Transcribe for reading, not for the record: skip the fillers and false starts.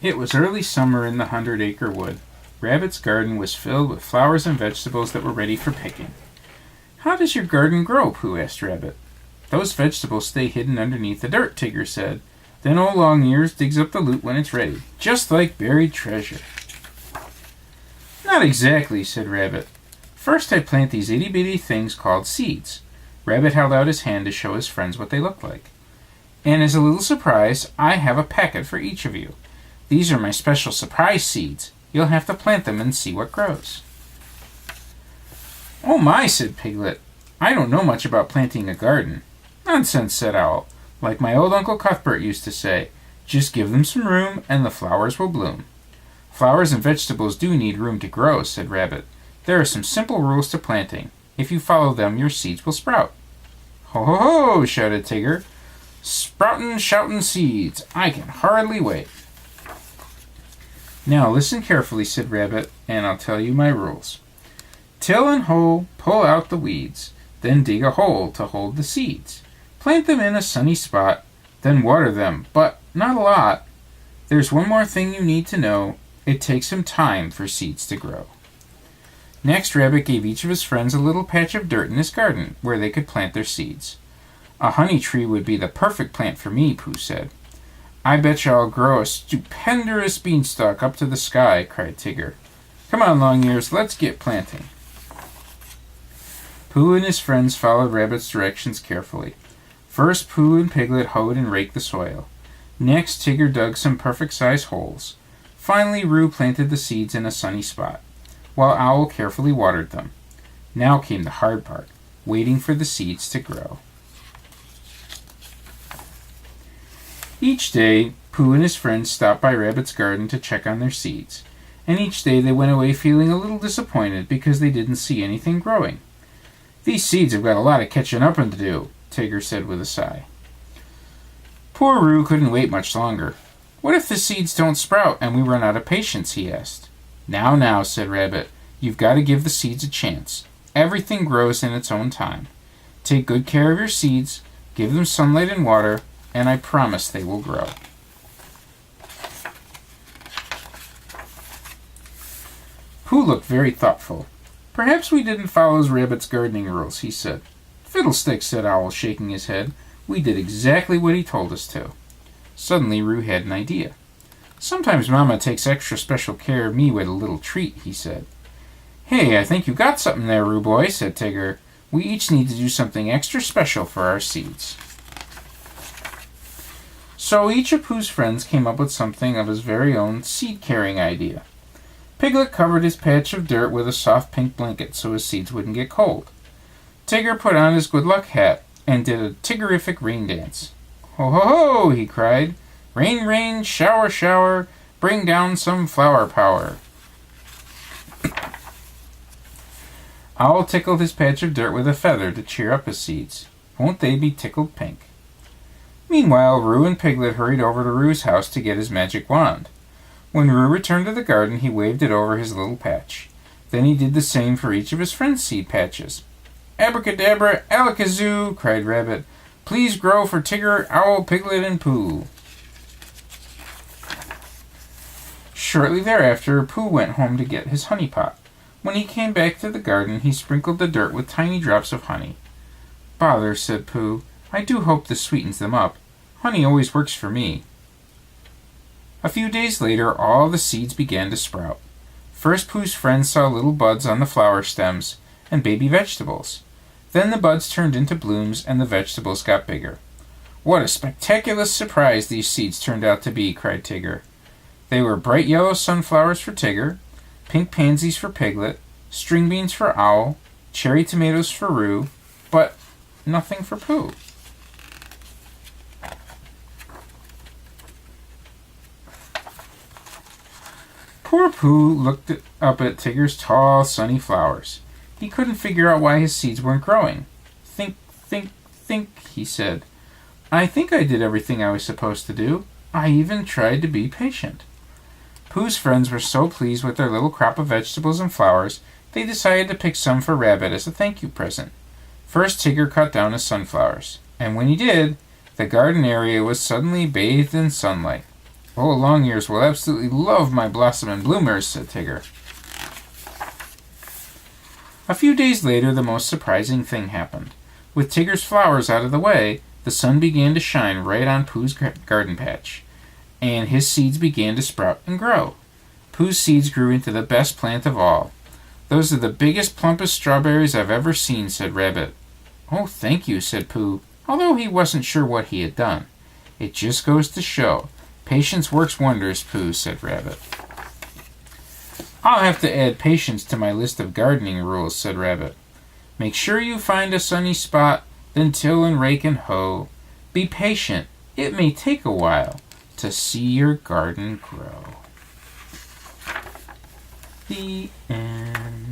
It was early summer in the 100-acre wood. Rabbit's garden was filled with flowers and vegetables that were ready for picking. "How does your garden grow?" Pooh asked Rabbit. "Those vegetables stay hidden underneath the dirt," Tigger said. "Then old Longears digs up the loot when it's ready, just like buried treasure." "Not exactly," said Rabbit. "First I plant these itty-bitty things called seeds." Rabbit held out his hand to show his friends what they looked like. "And as a little surprise, I have a packet for each of you. These are my special surprise seeds. You'll have to plant them and see what grows." "Oh my," said Piglet. "I don't know much about planting a garden." "Nonsense," said Owl. "Like my old Uncle Cuthbert used to say, just give them some room and the flowers will bloom." "Flowers and vegetables do need room to grow," said Rabbit. "There are some simple rules to planting. If you follow them, your seeds will sprout." "Ho ho ho!" shouted Tigger. "Sproutin', shoutin' seeds! I can hardly wait." "Now listen carefully," said Rabbit, "and I'll tell you my rules. Till and hoe, pull out the weeds, then dig a hole to hold the seeds. Plant them in a sunny spot, then water them, but not a lot. There's one more thing you need to know. It takes some time for seeds to grow." Next, Rabbit gave each of his friends a little patch of dirt in his garden where they could plant their seeds. "A honey tree would be the perfect plant for me," Pooh said. "I bet you I'll grow a stupendous beanstalk up to the sky," cried Tigger. "Come on, Longears, let's get planting." Pooh and his friends followed Rabbit's directions carefully. First, Pooh and Piglet hoed and raked the soil. Next, Tigger dug some perfect-sized holes. Finally, Roo planted the seeds in a sunny spot, while Owl carefully watered them. Now came the hard part, waiting for the seeds to grow. Each day, Pooh and his friends stopped by Rabbit's garden to check on their seeds, and each day they went away feeling a little disappointed because they didn't see anything growing. "These seeds have got a lot of catching up to do," Tigger said with a sigh. Poor Roo couldn't wait much longer. "What if the seeds don't sprout and we run out of patience?" he asked. Now," said Rabbit. "You've got to give the seeds a chance. Everything grows in its own time. Take good care of your seeds, give them sunlight and water, and I promise they will grow." Pooh looked very thoughtful. "Perhaps we didn't follow Rabbit's gardening rules," he said. "Fiddlesticks," said Owl, shaking his head. "We did exactly what he told us to." Suddenly Roo had an idea. "Sometimes Mama takes extra special care of me with a little treat," he said. "Hey, I think you got something there, Roo boy," said Tigger. "We each need to do something extra special for our seeds." So each of Pooh's friends came up with something of his very own seed-carrying idea. Piglet covered his patch of dirt with a soft pink blanket so his seeds wouldn't get cold. Tigger put on his good luck hat and did a Tiggerific rain dance. "Ho ho ho!" he cried. "Rain, rain, shower, shower, bring down some flower power." Owl tickled his patch of dirt with a feather to cheer up his seeds. Won't they be tickled pink? Meanwhile, Roo and Piglet hurried over to Roo's house to get his magic wand. When Roo returned to the garden, he waved it over his little patch. Then he did the same for each of his friends' seed patches. "Abracadabra, alakazoo!" cried Rabbit. "Please grow for Tigger, Owl, Piglet, and Pooh." Shortly thereafter, Pooh went home to get his honey pot. When he came back to the garden, he sprinkled the dirt with tiny drops of honey. "Bother," said Pooh. "I do hope this sweetens them up. Honey always works for me." A few days later, all the seeds began to sprout. First, Pooh's friends saw little buds on the flower stems and baby vegetables. Then the buds turned into blooms and the vegetables got bigger. "What a spectacular surprise these seeds turned out to be," cried Tigger. They were bright yellow sunflowers for Tigger, pink pansies for Piglet, string beans for Owl, cherry tomatoes for Roo, but nothing for Pooh. Poor Pooh looked up at Tigger's tall, sunny flowers. He couldn't figure out why his seeds weren't growing. "Think, think, think," he said. "I think I did everything I was supposed to do. I even tried to be patient." Pooh's friends were so pleased with their little crop of vegetables and flowers, they decided to pick some for Rabbit as a thank you present. First, Tigger cut down his sunflowers, and when he did, the garden area was suddenly bathed in sunlight. Oh, Longears will absolutely love my blossom and bloomers, said Tigger. A few days later, the most surprising thing happened. With Tigger's flowers out of the way, the sun began to shine right on Pooh's garden patch, and his seeds began to sprout and grow. Pooh's seeds grew into the best plant of all. Those are the biggest, plumpest strawberries I've ever seen, said Rabbit. Oh, thank you, said Pooh, although he wasn't sure what he had done. It just goes to show. Patience works wonders, Pooh, said Rabbit. I'll have to add patience to my list of gardening rules, said Rabbit. Make sure you find a sunny spot, then till and rake and hoe. Be patient. It may take a while to see your garden grow. The end.